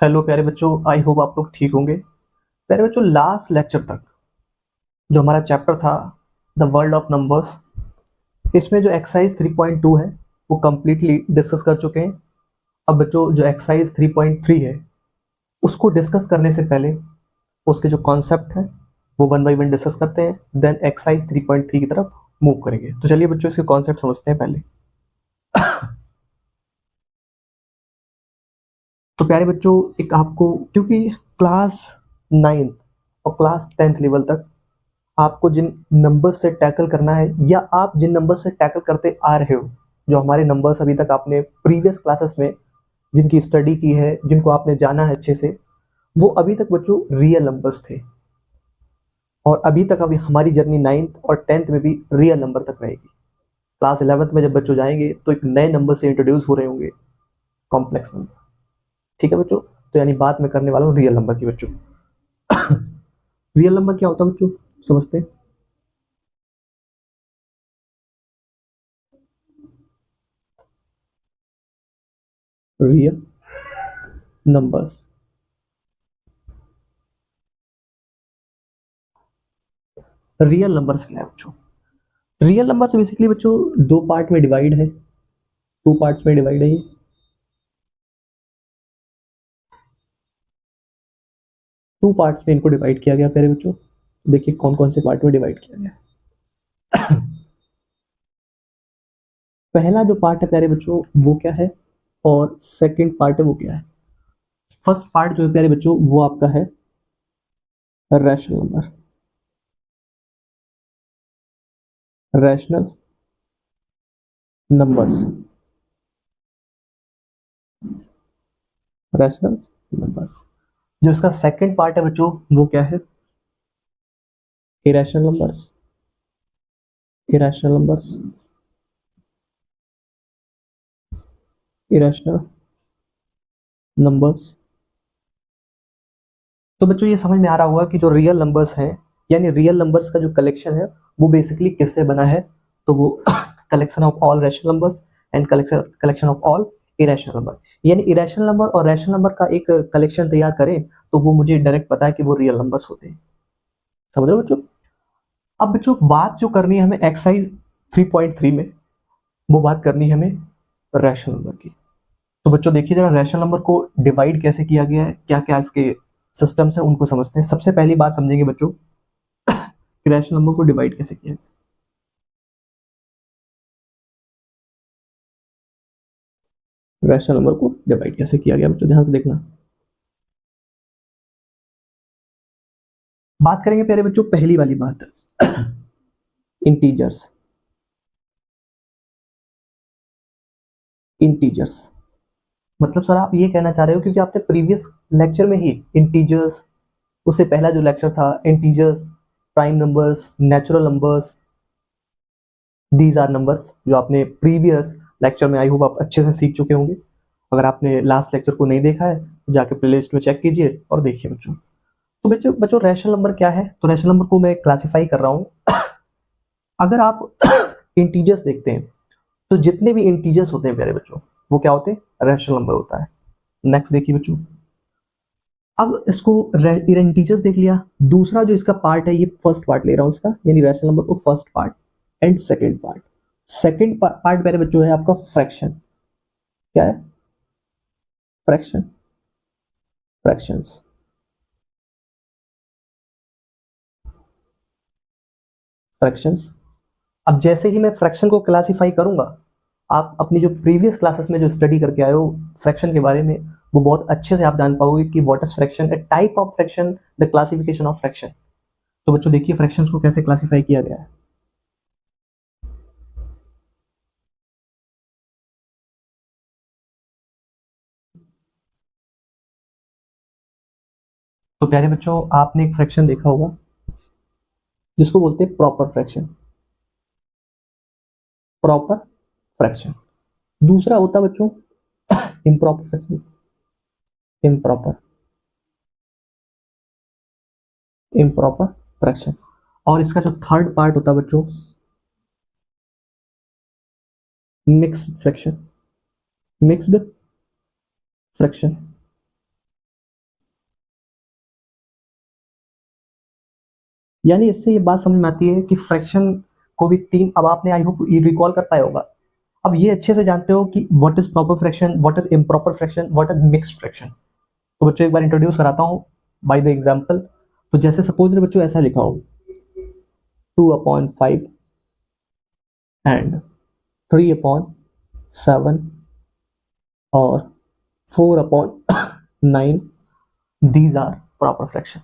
Hello प्यारे बच्चों, I hope आप लोग ठीक होंगे। प्यारे बच्चों, लास्ट लेक्चर तक जो हमारा चैप्टर था द वर्ल्ड ऑफ नंबर्स, इसमें जो एक्सरसाइज 3.2 है वो कम्प्लीटली डिस्कस कर चुके हैं। अब बच्चों जो एक्सरसाइज 3.3 है उसको डिस्कस करने से पहले उसके जो कॉन्सेप्ट है वो वन बाई वन डिस्कस करते हैं, देन एक्सरसाइज 3.3 की तरफ मूव करेंगे। तो चलिए बच्चों इसके कॉन्सेप्ट समझते हैं पहले। तो प्यारे बच्चों, एक आपको, क्योंकि क्लास 9th और क्लास 10th लेवल तक आपको जिन नंबर से टैकल करना है या आप जिन नंबर से टैकल करते आ रहे हो, जो हमारे नंबर्स अभी तक आपने प्रीवियस क्लासेस में जिनकी स्टडी की है, जिनको आपने जाना है अच्छे से, वो अभी तक बच्चों रियल नंबर्स थे। और अभी तक अभी हमारी जर्नी 9th और 10th में भी रियल नंबर तक रहेगी। क्लास 11th में जब बच्चों जाएंगे तो एक नए नंबर से इंट्रोड्यूस हो रहे होंगे, कॉम्प्लेक्स नंबर। ठीक है बच्चों, तो यानी बात मैं करने वाला हूँ रियल नंबर की बच्चों। रियल नंबर क्या होता है बच्चों, समझते हैं। रियल नंबर्स, रियल नंबर्स क्या है बच्चों? रियल नंबर से बेसिकली बच्चों दो पार्ट में डिवाइड है, टू पार्ट्स में डिवाइड है ये। टू पार्ट्स में इनको डिवाइड किया गया प्यारे बच्चों। देखिए कौन कौन से पार्ट में डिवाइड किया गया। पहला जो पार्ट है प्यारे बच्चों वो क्या है, और सेकंड पार्ट है वो क्या है। फर्स्ट पार्ट जो है प्यारे बच्चों वो आपका है rational number. Rational numbers, rational numbers. जो इसका सेकंड पार्ट है बच्चों वो क्या है, irrational numbers. Irrational numbers, irrational numbers. तो बच्चों ये समझ में आ रहा होगा कि जो रियल नंबर्स हैं, यानी रियल नंबर्स का जो कलेक्शन है वो बेसिकली किससे बना है। तो वो collection of all rational numbers and collection collection of all irrational number. यानी इरेशनल नंबर और रैशनल नंबर का एक कलेक्शन तैयार करें तो वो मुझे डायरेक्ट पता है कि वो रियल नंबर्स होते हैं। समझ रहे हो बच्चों? अब बच्चों बात जो करनी है हमें एक्सरसाइज 3.3 में, वो बात करनी है हमें रैशनल नंबर की। तो बच्चों देखिए जरा रैशनल नंबर को डिवाइड कैसे किया गया है, क्या क्या इसके सिस्टम्स है उनको समझते हैं। सबसे पहली बात समझेंगे बच्चों कि रैशनल नंबर को डिवाइड कैसे किया गया। रैशनल नंबर को डिवाइड कैसे किया गया बच्चों, ध्यान से देखना। बात करेंगे प्यारे बच्चों पहली वाली बात, इंटीजर्स। इंटीजर्स मतलब सर आप ये कहना चाह रहे हो, क्योंकि आपने प्रीवियस लेक्चर में ही इंटीजर्स, उससे पहला जो लेक्चर था integers, prime numbers, natural numbers, these are numbers, जो आपने प्रीवियस लेक्चर में आई होप आप अच्छे से सीख चुके होंगे। अगर आपने लास्ट लेक्चर को नहीं देखा है तो जाके प्लेलिस्ट में चेक कीजिए और देखिए बच्चों। तो बच्चों बच्चों रैशनल नंबर क्या है, तो रैशनल नंबर को मैं क्लासिफाई कर रहा हूँ। अगर आप इंटीजर्स देखते हैं तो जितने भी इंटीजर्स होते हैं प्यारे बच्चों वो क्या होते हैं, रैशनल नंबर होता है। नेक्स्ट देखिए बच्चों, अब इसको इंटीजर्स देख लिया। दूसरा जो इसका पार्ट है, ये फर्स्ट पार्ट ले रहा हूँ इसका, यानी रैशनल नंबर को first part and second part. Second part मेरे बच्चों है आपका फ्रैक्शन। क्या है? Fraction, fractions. फ्रैक्शंस। अब जैसे ही मैं फ्रैक्शन को क्लासिफाई करूंगा, आप अपनी जो प्रीवियस क्लासेस में जो स्टडी करके आए हो फ्रैक्शन के बारे में, वो बहुत अच्छे से आप जान पाओगे कि what is fraction, A type of fraction, the classification of fraction. तो बच्चों देखिए फ्रैक्शंस को कैसे क्लासिफाई किया गया है। तो प्यारे बच्चों आपने एक फ्रैक्शन देखा होगा जिसको बोलते हैं प्रॉपर फ्रैक्शन। Proper fraction. दूसरा होता है बच्चों improper fraction. Improper, improper fraction. और इसका जो थर्ड पार्ट होता है बच्चों, मिक्स्ड फ्रैक्शन। Mixed fraction. यानी इससे ये बात समझ में आती है कि फ्रैक्शन को भी तीन, अब आपने आई होप रिकॉल कर पाया होगा, अब ये अच्छे से जानते हो कि what is proper fraction, what is improper fraction, what is mixed fraction. तो बच्चों एक बार इंट्रोड्यूस कराता हूँ बाय द एग्जांपल। तो जैसे सपोज बच्चों ऐसा लिखा हो 2/5 एंड 3/7 और 4/9, these are proper fraction.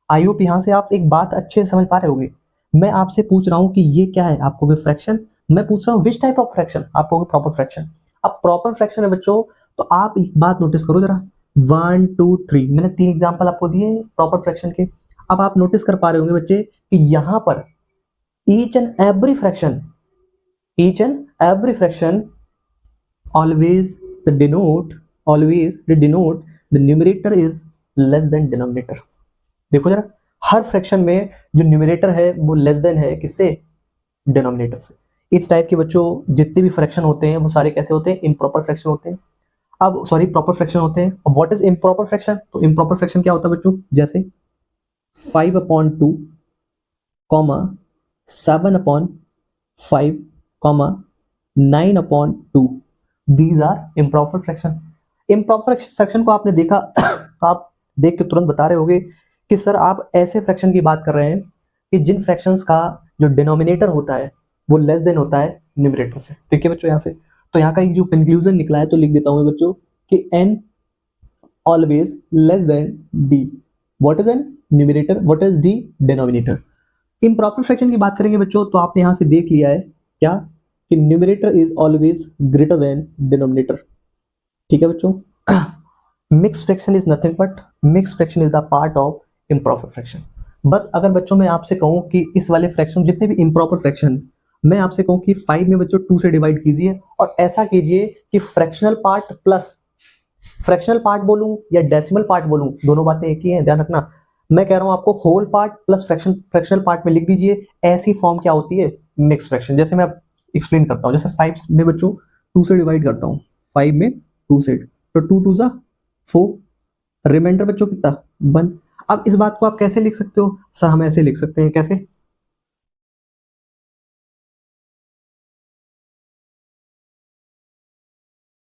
I hope यहाँ से आप एक बात अच्छे से समझ पा रहे होगे। मैं आपसे पूछ रहा हूँ कि ये क्या है, आपको भी फ्रैक्शन, मैं पूछ रहा हूँ विच टाइप ऑफ फ्रैक्शन, आपको प्रॉपर फ्रैक्शन। अब प्रॉपर फ्रैक्शन है बच्चों, तो आप एक बात नोटिस करो जरा, 1 2 3, मैंने 3 एग्जांपल आपको दिए प्रॉपर फ्रैक्शन के। अब आप नोटिस कर पा रहे होंगे बच्चे कि यहाँ पर each and every fraction, each and every fraction always they denote the numerator is less than denominator। देखो जरा, हर फ्रैक्शन में जो न्यूमरेटर है वो लेस देन है किससे, डिनोमिनेटर से। इस टाइप के बच्चों जितने भी फ्रैक्शन होते हैं वो सारे कैसे होते हैं, इम्प्रॉपर फ्रैक्शन होते हैं। अब सॉरी प्रॉपर फ्रैक्शन होते हैं। अब व्हाट इज इम्प्रॉपर फ्रैक्शन, तो इम्प्रॉपर फ्रैक्शन क्या होता है बच्चों, जैसे 5/2 comma 7/5 comma 9/2, these are improper fraction. Improper fraction को आपने देखा तो आप देख के तुरंत बता रहे होगे कि सर आप ऐसे फ्रैक्शन की बात कर रहे हैं कि जिन फ्रैक्शंस का जो डिनोमिनेटर होता है वो लेस देन होता है न्यूमरेटर से। ठीक है बच्चों, यहाँ से तो यहाँ का जो कंक्लूजन निकला है तो लिख देता हूँ मैं बच्चों कि n always less than d। What is n numerator, what is d denominator. Improper fraction की बात करेंगे बच्चों तो आपने यहाँ से देख लिया है क्या, कि numerator is always greater than denominator. ठीक है बच्चों। Mix fraction is nothing but, mix fraction is the part of improper fraction. बस अगर बच्चों मैं आपसे कहूं कि इस वाले फ्रैक्शन जितने भी इम्प्रॉपर फ्रैक्शन, मैं आपसे कहूं कि 5 में बच्चों 2 से डिवाइड कीजिए और ऐसा कीजिए कि fractional part plus, fractional part बोलूं या डेसिमल पार्ट बोलूं, दोनों बातें एक ही हैं, ध्यान रखना। मैं कह रहा हूं आपको whole part plus fractional part में लिख दीजिए, ऐसी फॉर्म क्या होती है, मिक्स फ्रैक्शन। जैसे मैं एक्सप्लेन करता हूं, जैसे 5 में बच्चों 2 से डिवाइड करता हूं, 5 में 2 से, तो 2 2 जा 4, रिमाइंडर बच्चों कितना 1। अब इस बात को आप कैसे लिख सकते हो, सर हम ऐसे लिख सकते हैं, कैसे,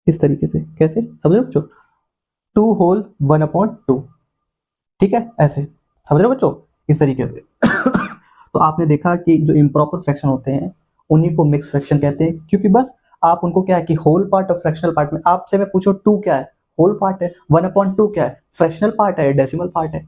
इस तरीके से, कैसे समझ रहे हो बच्चों, 2 होल 1/2, ठीक है, ऐसे समझ रहे हो बच्चों, इस तरीके से। तो आपने देखा कि जो इम्प्रॉपर फ्रैक्शन होते हैं उन्हीं को मिक्स फ्रैक्शन कहते हैं, क्योंकि बस आप उनको क्या है कि होल पार्ट और फ्रैक्शनल पार्ट में, आपसे मैं पूछो 2 क्या है, होल पार्ट है, 1/2 क्या है, फ्रैक्शनल पार्ट है, डेसिमल पार्ट है।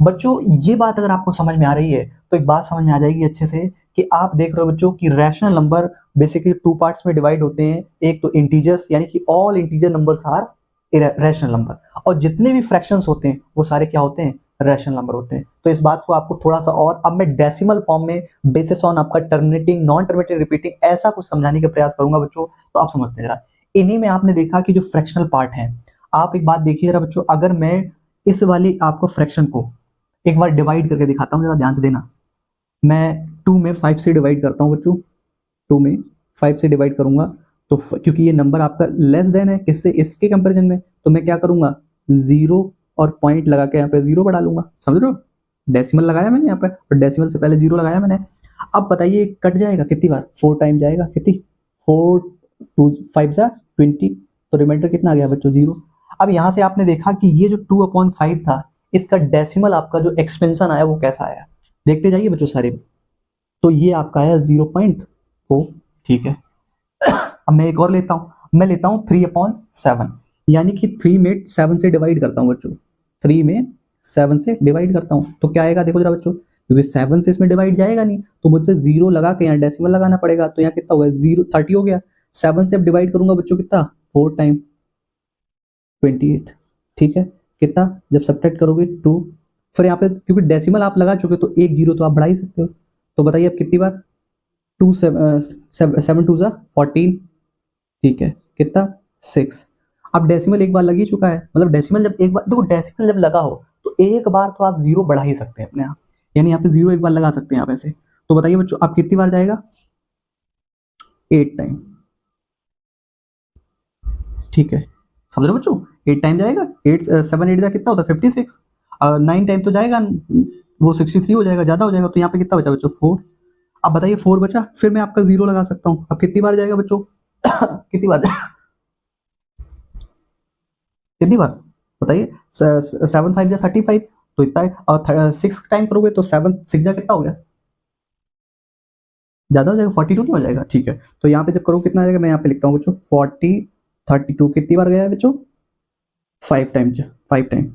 बच्चों ये बात अगर आपको समझ में आ रही है तो एक बात समझ में आ जाएगी अच्छे से कि आप देख रहे हो बच्चों कि रैशनल नंबर बेसिकली 2 पार्ट्स में डिवाइड होते हैं। एक तो इंटीजर्स, यानी कि all integer numbers are rational number, और जितने भी फ्रैक्शंस होते हैं वो सारे क्या होते हैं, रैशनल नंबर होते हैं। तो इस बात को आपको थोड़ा सा और, अब मैं डेसिमल फॉर्म में बेसिस ऑन आपका टर्मिनेटिंग, नॉन टर्मिनेटिंग, रिपीटिंग, ऐसा कुछ समझाने का प्रयास करूंगा बच्चों, तो आप समझते जरा। इन्हीं में आपने देखा कि जो फ्रैक्शनल पार्ट है, आप एक बात देखिए जरा बच्चों, अगर मैं इस वाली आपको फ्रैक्शन को एक बार डिवाइड करके दिखाता हूँ, जरा ध्यान से देना। मैं 2 में 5 से डिवाइड करता हूँ बच्चों, 2 में 5 से डिवाइड करूंगा तो क्योंकि ये नंबर आपका लेस देन है किससे, इसके कंपैरिजन में, तो मैं क्या करूंगा, 0 और पॉइंट लगा के यहाँ पे 0 बढ़ा लूंगा, समझ रहे हो, डेसिमल लगाया मैंने यहाँ पे और डेसिमल से पहले 0 लगाया मैंने। अब बताइए कट जाएगा कितनी बार, 4 टाइम जाएगा, कितनी 4 2 5 जा 20, तो रिमाइंडर कितना आ गया बच्चों 0। अब यहाँ से आपने देखा कि ये जो 2/5 था, इसका डेसिमल आपका जो एक्सपेंशन आया वो कैसा आया, देखते जाइए बच्चों सारे। तो ये आपका आया 0.4, ठीक है। अब मैं एक और लेता हूँ, मैं लेता हूँ 3/7, यानी कि 3 में 7 से डिवाइड करता हूँ बच्चों, 3 में 7 से डिवाइड करता हूँ तो क्या आएगा, देखो जरा बच्चों, क्योंकि 7 से इसमें डिवाइड जाएगा नहीं तो मुझसे 0 लगा के यहाँ डेसिमल लगाना पड़ेगा, तो यहाँ कितना हुआ, 30 हो गया। 7 से अब डिवाइड करूंगा बच्चों कितना, 4 टाइम 28, ठीक है, कितना, जब सब्ट्रैक्ट करोगे 2, फिर यहाँ पे क्योंकि डेसिमल आप लगा चुके तो एक 0 तो आप बढ़ा ही सकते हो, तो बताइए अब कितनी बार, 2 7 2 जा 14, ठीक है, कितना 6। अब डेसिमल एक बार लग ही चुका है, मतलब डेसिमल जब एक बार, देखो डेसिमल जब लगा हो तो एक बार तो आप 0 बढ़ा ही सकते हैं अपने आप, यानी यहाँ पे 0 एक बार लगा सकते हैं आप ऐसे। तो बताइए बच्चों अब कितनी बार जाएगा, 8 टाइम, ठीक है, समझ रहे हो बच्चों, 8 टाइम जाएगा, 8 7 8 जा कितना होता है 56, 9 टाइम तो जाएगा वो 63 हो जाएगा, ज़्यादा हो जाएगा, तो यहाँ पे कितना बचा बच्चों 4। अब बताइए 4 बचा, फिर मैं आपका 0 लगा सकता हूँ। अब कितनी बार जाएगा बच्चों कितनी बार कितनी बार बताइए, 7 5 जा 35, तो इतना है। और 6 टाइम करोगे तो 7 6 जा कितना हो गया, ज़्यादा हो जाएगा, 42 नहीं हो जाएगा, ठीक है। तो यहाँ पे जब करो कितना आ जाएगा, मैं यहाँ पे लिखता हूँ बच्चों 40 32 कितनी बार गया है बच्चों, 5 टाइम, 5 टाइम।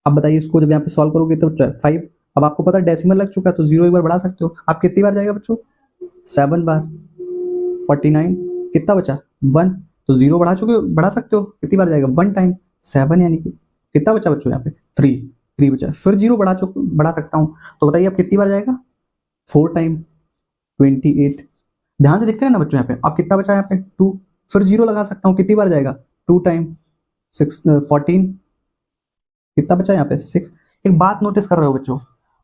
अब बताइए इसको जब यहाँ पे सॉल्व करोगे तो 5, अब आपको पता है डेसिमल लग चुका है तो 0 एक बार बढ़ा सकते हो। आप कितनी बार जाएगा बच्चों, 7 बार। 49 कितना बचा 1, तो 0 बढ़ा सकते हो, कितनी बार जाएगा 1 टाइम 7, यानी कि कितना बचा बच्चों यहाँ पे 3 बचा, फिर 0 बढ़ा सकता हूँ। तो बताइए अब कितनी बार जाएगा 4 टाइम 28। ध्यान से देखते हैं ना बच्चों, यहाँ पे अब कितना बचा, यहाँ पे 2, फिर 0 लगा सकता हूँ, कितनी बार जाएगा 2 टाइम 6 14, कितना बचा यहाँ पे 6। एक बात नोटिस कर रहे हो बच्चों,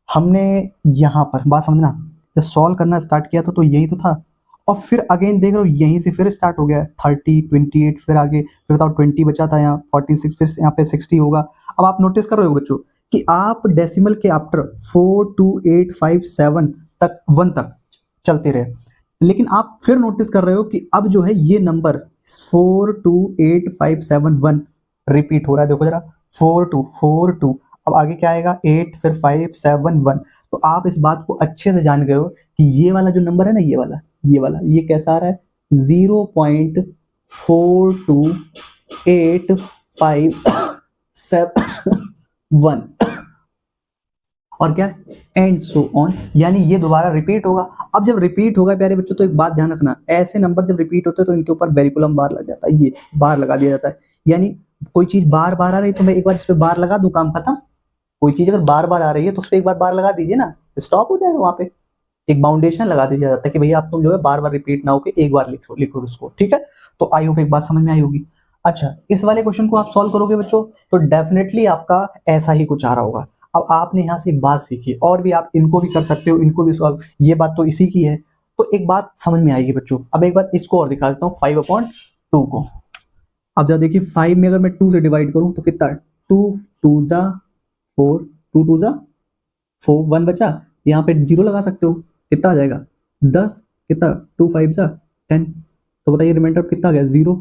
हमने यहाँ पर बात समझना, जब सॉल्व करना स्टार्ट किया था तो यही तो था, और फिर अगेन देख रहे हो यहीं से फिर स्टार्ट हो गया है 30 28, फिर आगे फिर बताओ 20 बचा था यहाँ 46, फिर यहाँ पे 60 होगा। अब आप नोटिस कर रहे हो बच्चों कि आप डेसिमल के आफ्टर 4 2 8 5 7 तक 1 तक चलते रहे, लेकिन आप फिर नोटिस कर रहे हो कि अब जो है ये नंबर 4 2 8 5 7 1 रिपीट हो रहा है। देखो जरा 4 2 4 2, अब आगे क्या आएगा 8, फिर 5 7 1। तो आप इस बात को अच्छे से जान गए हो कि ये वाला जो नंबर है ना, ये कैसा आ रहा है 0.428571 और क्या एंड सो ऑन, यानी ये दोबारा रिपीट होगा। अब जब रिपीट होगा प्यारे बच्चों, तो एक बात ध्यान रखना, ऐसे नंबर जब रिपीट होते हैं तो इनके ऊपर वेरिकुलम बार लग जाता है, ये बार लगा दिया जाता है। यानी कोई चीज बार बार आ रही तो मैं एक बार इस पे बार लगा दूं, काम खत्म। कोई चीज अगर बार बार आ रही है तो उस पर एक बार लगा दीजिए ना, स्टॉप हो जाएगा वहां पे। एक बाउंडेशन लगा दिया जाता है कि भैया आप तुम जो है बार बार रिपीट ना होकर एक बार लिखो लिखो उसको, ठीक है। तो आई होप एक बात समझ में आई होगी। अच्छा, इस वाले क्वेश्चन को आप सॉल्व करोगे बच्चों तो डेफिनेटली आपका ऐसा ही कुछ आ रहा होगा। अब आपने यहाँ से एक बात सीखी, और भी आप इनको भी कर सकते हो, इनको भी सॉल्व, ये बात तो इसी की है। तो एक बात समझ में आएगी बच्चों। अब एक बार इसको और दिखा देता हूँ 5/2 को। अब जरा देखिए 5 में अगर मैं 2 से डिवाइड करूं तो कितना, 2 2 जा 4, 2 2 जा 4, 1 बचा, यहाँ पे 0 लगा सकते हो, कितना आ जाएगा 10, कितना 2 5 जा 10। तो बताइए रिमाइंडर कितना आ गया 0।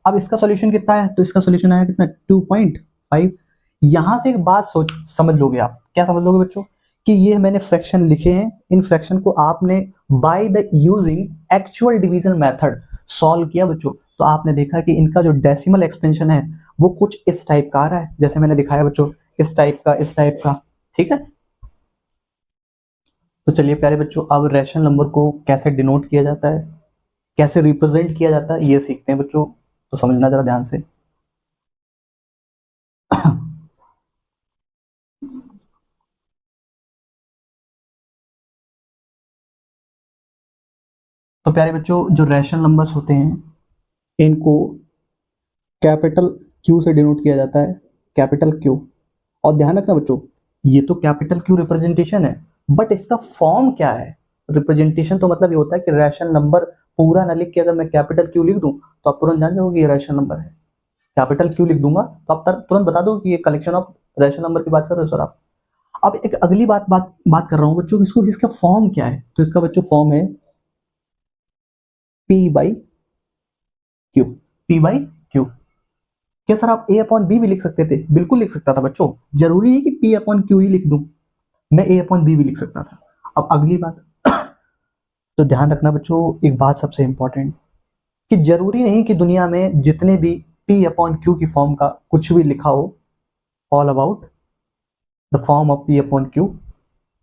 अब इसका सॉल्यूशन कितना है, तो इसका सॉल्यूशन आया कितना 2.5। यहां से एक बात सोच समझ लोगे आप, क्या समझ लोगे बच्चों, कि ये मैंने फ्रैक्शन लिखे हैं, इन फ्रैक्शन को आपने by the using actual division method solve किया बच्चों। तो आपने देखा कि इनका जो डेसिमल एक्सपेंशन है वो कुछ इस टाइप का आ रहा है, जैसे मैंने दिखाया बच्चों, इस टाइप का, ठीक है। तो चलिए प्यारे बच्चों, अब रैशनल नंबर को कैसे डिनोट किया जाता है, कैसे रिप्रेजेंट किया जाता है, ये सीखते हैं बच्चों। तो समझना जरा ध्यान से। तो प्यारे बच्चों, जो रैशनल नंबर्स होते हैं इनको कैपिटल क्यू से डिनोट किया जाता है, कैपिटल क्यू। और ध्यान रखना बच्चों, ये तो कैपिटल क्यू रिप्रेजेंटेशन है, बट इसका फॉर्म क्या है। रिप्रेजेंटेशन तो मतलब ये होता है कि रैशनल नंबर पूरा ना लिख के अगर मैं कैपिटल क्यू लिख दूं तो आप तुरंत जान जाओगे ये रैशनल नंबर है। कैपिटल क्यू लिख दूंगा तो आप तुरंत बता दो कि ये कलेक्शन ऑफ रैशनल नंबर की बात कर रहे हो सर आप। अब एक अगली बात कर रहा हूँ बच्चों, इसको इसका फॉर्म क्या है। तो इसका बच्चों फॉर्म है P by Q, P by Q. क्या सर आप ए अपॉन बी भी लिख सकते थे, बिल्कुल लिख सकता था बच्चों, जरूरी नहीं कि पी अपॉन क्यू ही लिख दूं, मैं ए अपॉन बी भी लिख सकता था। अब अगली बात तो ध्यान रखना बच्चों, एक बात सबसे इंपॉर्टेंट, कि जरूरी नहीं कि दुनिया में जितने भी पी अपॉन क्यू की फॉर्म का कुछ भी लिखा हो, all about the form of P upon Q.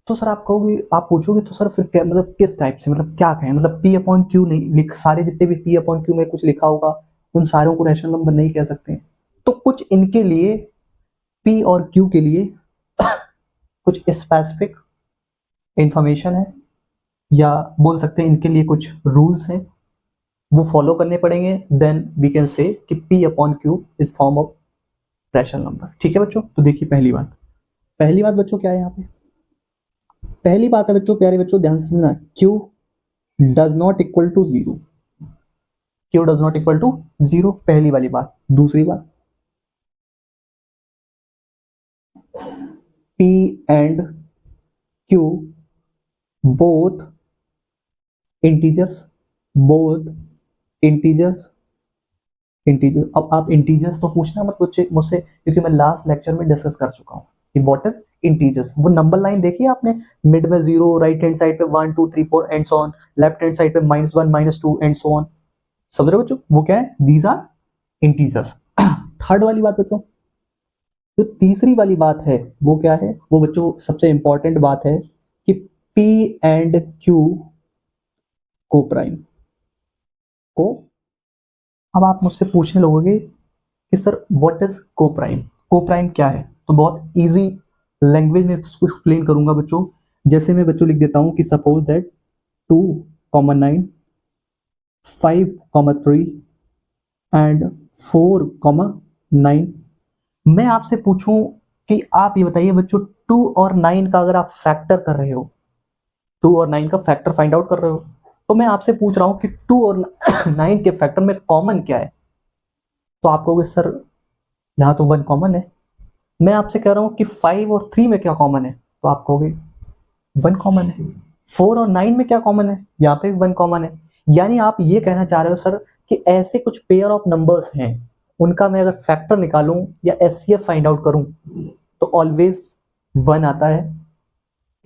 तो सर आप कहोगे, आप पूछोगे तो सर फिर क्या मतलब, किस टाइप से, मतलब क्या कहें, मतलब पी अपॉन क्यू नहीं लिख, सारे जितने भी पी अपॉन क्यू में कुछ लिखा होगा उन सारों को रैशनल नंबर नहीं कह सकते। तो कुछ इनके लिए, पी और क्यू के लिए कुछ स्पेसिफिक इंफॉर्मेशन है, या बोल सकते हैं इनके लिए कुछ रूल्स हैं, वो फॉलो करने पड़ेंगे, देन वी कैन से कि P upon Q is form of rational number. ठीक है बच्चों, तो देखिए पहली बात बच्चों क्या है यहाँ पे, पहली बात है बच्चों, प्यारे बच्चों ध्यान से समझना, Q does not equal to zero, Q does not equal to zero, पहली वाली बात। दूसरी बात, P and Q both integers, both integers, integer. अब आप इंटीजर्स तो पूछना मत मुझसे क्योंकि मैं लास्ट लेक्चर में डिस्कस कर चुका हूँ कि व्हाट इज इंटीजर्स। वो नंबर लाइन देखी आपने, मिड में 0, राइट हैंड साइड पे 1 2 3 4 and so on, left hand side पे -1 -2 एंड सो ऑन। समझ रहे हो बच्चों, वो क्या है, दीज आर इंटीजर्स। थर्ड वाली बात बच्चों, जो तीसरी वाली बात है वो क्या है, वो बच्चों सबसे इंपॉर्टेंट बात है कि P एंड Q को प्राइम को। अब आप मुझसे पूछने लगोगे कि सर व्हाट इज को प्राइम, को प्राइम क्या है, तो बहुत इजी लैंग्वेज में इसको एक्सप्लेन करूंगा बच्चों। जैसे मैं बच्चों लिख देता हूं कि सपोज दैट 2, 9, 5, 3 एंड 4, 9। मैं आपसे पूछूं कि आप ये बताइए बच्चों, 2 और 9 का अगर आप फैक्टर कर रहे हो, 2 और 9 का फैक्टर फाइंड आउट कर रहे हो, तो मैं आपसे पूछ रहा हूं कि 2 और 9 के फैक्टर में कॉमन क्या है, तो आप कहोगे सर यहाँ तो 1 कॉमन है। मैं आपसे कह रहा हूं कि 5 और 3 में क्या कॉमन है, तो आप कहोगे 1 कॉमन है। 4 और 9 में क्या कॉमन है, यहाँ पे भी 1 कॉमन है। यानी आप ये कहना चाह रहे हो सर कि ऐसे कुछ पेयर ऑफ नंबर्स हैं, उनका मैं अगर फैक्टर निकालूं या एचसीएफ फाइंड आउट करूं तो ऑलवेज 1 आता है,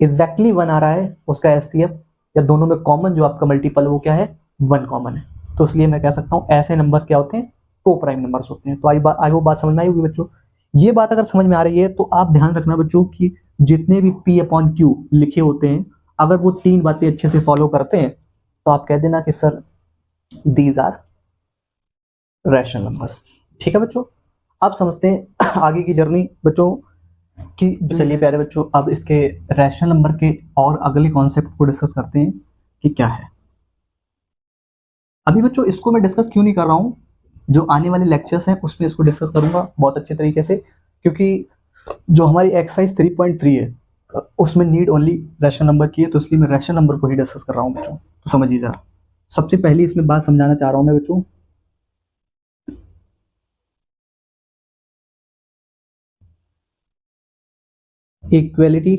एग्जैक्टली 1 आ रहा है उसका एचसीएफ, या दोनों में कॉमन जो आपका मल्टीपल वो क्या है, 1 कॉमन है। तो इसलिए मैं कह सकता हूं ऐसे नंबर्स क्या होते हैं, को प्राइम नंबर्स होते हैं। तो आई होप बात समझ में आई होगी बच्चों। ये बात अगर समझ में आ रही है तो आप ध्यान रखना बच्चों कि जितने भी P अपॉन Q लिखे होते हैं, अगर वो 3 बातें अच्छे से फॉलो करते हैं तो आप कह देना कि sir these are rational numbers. ठीक है बच्चों, अब समझते हैं आगे की जर्नी बच्चों कि चलिए प्यारे बच्चों, अब इसके रैशनल नंबर के और अगले कॉन्सेप्ट को डिस्कस करते हैं कि क्या है। अभी बच्चों इसको मैं डिस्कस क्यों नहीं कर रहा हूं, जो आने वाले लेक्चर्स हैं उसमें इसको डिस्कस करूंगा बहुत अच्छे तरीके से, क्योंकि जो हमारी एक्सरसाइज 3.3 है उसमें नीड ओनली रैशनल नंबर की है, तो इसलिए मैं रैशनल नंबर को ही डिस्कस कर रहा हूं बच्चों। तो समझिए जरा, सबसे पहले इसमें बात समझाना चाह रहा हूं मैं बच्चों, equality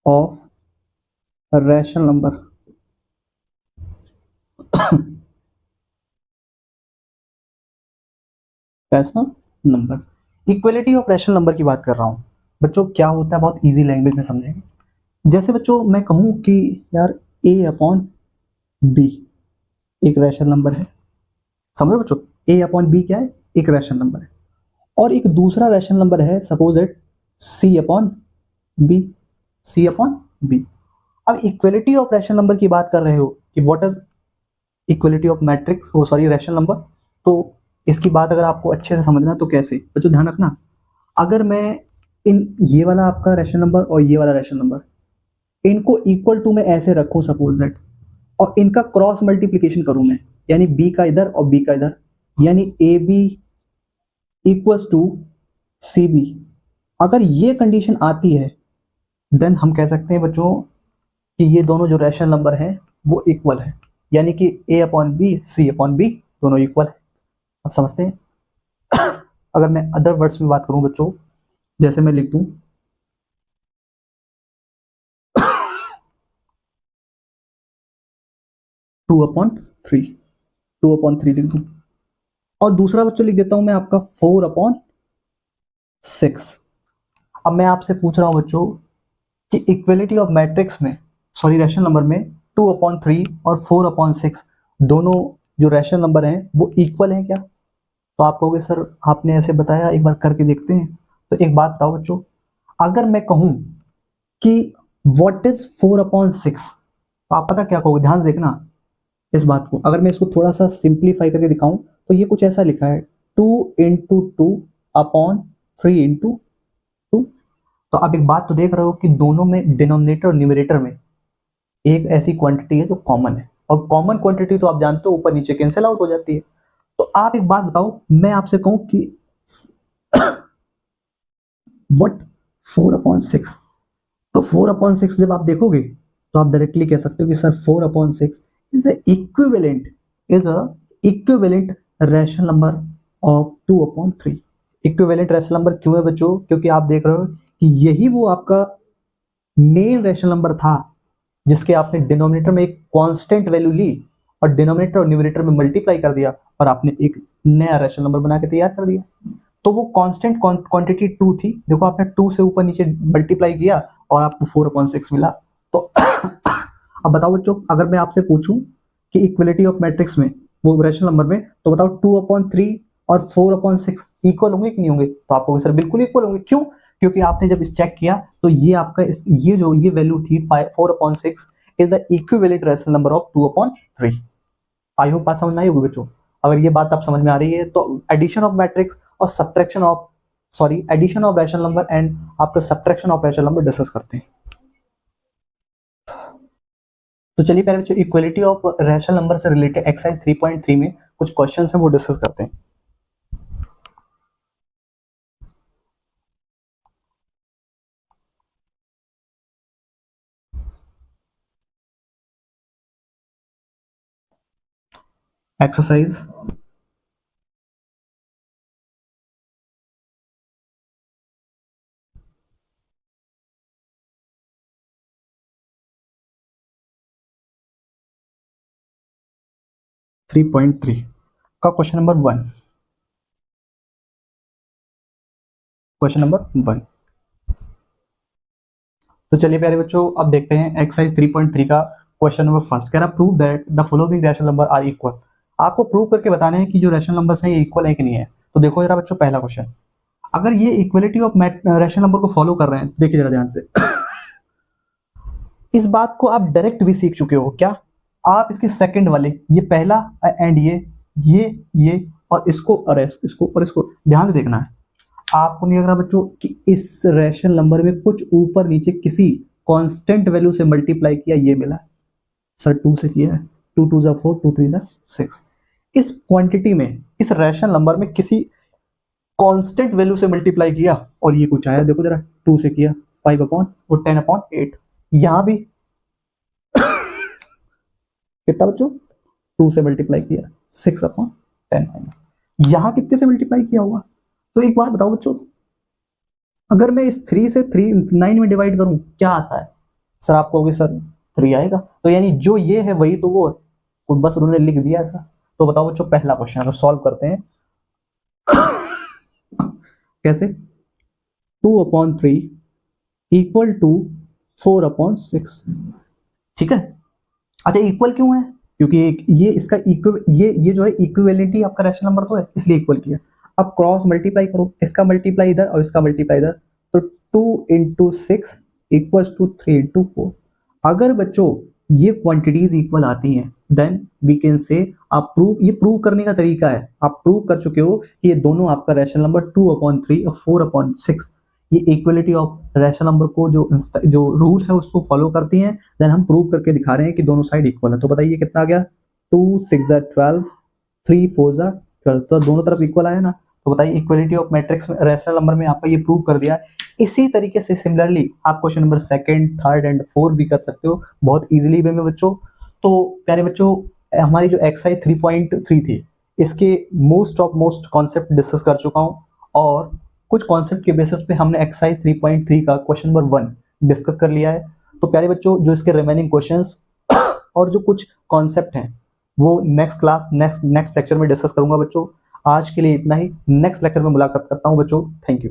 of rational number. Rational number, equality of rational number की बात कर रहा हूं बच्चों। क्या होता है, बहुत इजी लैंग्वेज में समझेंगे। जैसे बच्चों मैं कहूं कि यार a अपॉन b एक रैशनल नंबर है, समझो बच्चों, a अपॉन b क्या है, एक रैशनल नंबर है, और एक दूसरा रैशनल नंबर है suppose it c upon b, c upon b। अब इक्वलिटी ऑफ रैशनल नंबर की बात कर रहे हो कि what is equality of matrix, oh sorry rational number. तो इसकी बात अगर आपको अच्छे से समझना तो कैसे बच्चों, ध्यान रखना, अगर मैं इन ये वाला आपका रैशनल नंबर और ये वाला रैशनल नंबर इनको इक्वल टू में ऐसे रखूं सपोज दैट, और इनका क्रॉस मल्टीप्लीकेशन करूं मैं, यानी b का इधर और b का इधर, यानी A B equals to C B, अगर ये कंडीशन आती है देन हम कह सकते हैं बच्चों कि ये दोनों जो रैशनल नंबर हैं वो इक्वल है, यानी कि a upon B C upon B दोनों इक्वल है। अब समझते हैं। अगर मैं अदर वर्ड्स में बात करूं बच्चों, जैसे मैं लिख दूं 2/3, 2/3 लिख दूं, और दूसरा बच्चों लिख देता हूं मैं आपका 4/6। अब मैं आपसे पूछ रहा हूं बच्चों कि इक्वलिटी ऑफ मैट्रिक्स में, सॉरी रैशनल नंबर में 2/3 और 4/6 दोनों जो रैशनल नंबर हैं वो इक्वल हैं क्या, तो आप कहोगे सर आपने ऐसे बताया, एक बार करके देखते हैं। तो एक बात बताओ बच्चों, अगर मैं कहूं कि व्हाट इज 4/6, तो आप पता क्या कहोगे, ध्यान से देखना इस बात को। अगर मैं इसको थोड़ा सा सिंप्लीफाई करके दिखाऊं तो ये कुछ ऐसा लिखा है 2 × 2/3 × 2। तो आप एक बात तो देख रहे हो कि दोनों में डिनोमिनेटर और न्यूमरेटर में एक ऐसी क्वांटिटी है जो कॉमन है, और कॉमन क्वांटिटी तो आप जानते हो ऊपर नीचे कैंसिल आउट हो जाती है। तो आप एक बात बताओ, मैं आपसे कहूं कि व्हाट 4/6, तो 4/6 जब आप देखोगे तो आप डायरेक्टली कह सकते हो कि sir 4/6 is the equivalent, is a equivalent rational number of 2/3। Equivalent rational number क्यों है बच्चों, क्योंकि आप देख रहे हो कि यही वो आपका मेन रैशनल नंबर था जिसके आपने डिनोमिनेटर में एक कांस्टेंट वैल्यू ली और डिनोमिनेटर और न्यूमरेटर में मल्टीप्लाई कर दिया और आपने एक नया रैशनल नंबर बना के तैयार कर दिया। तो वो कांस्टेंट क्वांटिटी 2 थी, देखो आपने 2 से ऊपर नीचे मल्टीप्लाई किया और आपको 4/6 मिला। तो अब बताओ बच्चों, अगर मैं आपसे पूछूं कि इक्वलिटी ऑफ मैट्रिक्स में वो रैशनल नंबर में, तो बताओ 2/3 और 4/6 इक्वल होंगे कि नहीं होंगे? तो आपको सर बिल्कुल इक्वल होंगे। क्यों? क्योंकि आपने जब इस चेक किया तो ये आपका ये वैल्यू थी 4/6 is the equivalent rational number of 2/3। I hope बात समझ में आई होगी बच्चों। अगर ये बात आप समझ में आ रही है तो एडिशन ऑफ मैट्रिक्स और subtraction of addition of rational number and आपका subtraction of rational number discuss करते हैं। तो चलिए पहले बच्चों इक्वलिटी ऑफ रैशनल नंबर से रिलेटेड एक्सरसाइज 3.3 में कुछ क्वेश्चंस हैं वो डिस्कस करते हैं। एक्सरसाइज 3.3 का क्वेश्चन नंबर 1। क्वेश्चन नंबर 1, तो चलिए प्यारे बच्चों अब देखते हैं एक्सरसाइज 3.3 का क्वेश्चन नंबर फर्स्ट। कह रहा prove that the following rational number are equal. आपको प्रूव करके बताना है कि जो रैशनल नंबर्स हैं ये इक्वल है कि नहीं है। तो देखो जरा बच्चों पहला क्वेश्चन, अगर ये इक्वलिटी ऑफ रैशनल नंबर को फॉलो कर रहे हैं, देखिए जरा ध्यान से। इस बात को आप डायरेक्ट भी सीख चुके हो क्या? आप इसके सेकंड वाले, ये पहला एंड ये और इसको और इसको ध्यान से देखना है। आपको नहीं लग रहा बच्चों कि इस रैशनल नंबर में कुछ ऊपर नीचे किसी कांस्टेंट वैल्यू से मल्टीप्लाई किया, ये मिला है सर 2 से किया है, 2 2 4 2 3 6। इस क्वांटिटी में इस रैशनल नंबर में किसी कांस्टेंट वैल्यू से मल्टीप्लाई किया और ये कुछ आया, देखो जरा 2 से किया 5/10/8। यहां भी कितना बच्चों 2 से मल्टीप्लाई किया 6/10। यहां कितने से मल्टीप्लाई किया होगा? तो एक बात बताओ बच्चों, अगर मैं इस 3 से 9 में डिवाइड करूं क्या आता है? सर आप कहोगे सर 3 आएगा, तो यानी जो ये है वही तो वो है, तो बस उन्होंने लिख दिया ऐसा। तो बताओ बच्चों पहला क्वेश्चन अगर सॉल्व करते हैं कैसे, 2/3 इक्वल टू 4/6, ठीक है। अच्छा इक्वल क्यों है? क्योंकि ये इसका ये जो है इक्विवेलेंटी आपका रैशनल नंबर तो है, इसलिए इक्वल किया। अब क्रॉस मल्टीप्लाई करो, इसका मल्टीप्लाई इधर और इसका मल्टीप्लाई इधर, तो 2 × 6 = 3 × 4। अगर बच्चों ये क्वांटिटीज इक्वल आती हैं देन वी कैन से आप ये प्रूव करने का तरीका है। आप प्रूव कर चुके हो कि ये दोनों आपका रैशनल नंबर 2/3 और 4/6 ये इक्वलिटी ऑफ रैशनल नंबर को जो रूल है उसको फॉलो करती हैं। देन हम प्रूव करके दिखा रहे हैं कि दोनों साइड इक्वल है। तो बताइए कितना आ गया, 2 6 12, 3 4 12, तो दोनों तरफ इक्वल आया ना। तो बताइए इक्वलिटी ऑफ मैट्रिक्स में रैशनल नंबर में आपका ये प्रूव कर दिया। इसी तरीके से सिमिलरली आप question number 2nd, 3rd and 4th भी कर सकते हो बहुत इजीली वे में बच्चों। तो प्यारे बच्चों हमारी जो एक्सरसाइज 3.3 थी इसके मोस्ट कॉन्सेप्ट डिस्कस कर चुका हूँ और कुछ कॉन्सेप्ट के बेसिस पे हमने एक्सरसाइज 3.3 का क्वेश्चन नंबर 1 डिस्कस कर लिया है। तो प्यारे बच्चों जो इसके रिमेनिंग क्वेश्चंस और जो कुछ कॉन्सेप्ट हैं वो नेक्स्ट लेक्चर में डिस्कस करूंगा बच्चों। आज के लिए इतना ही, नेक्स्ट लेक्चर में मुलाकात करता हूं बच्चों। Thank you.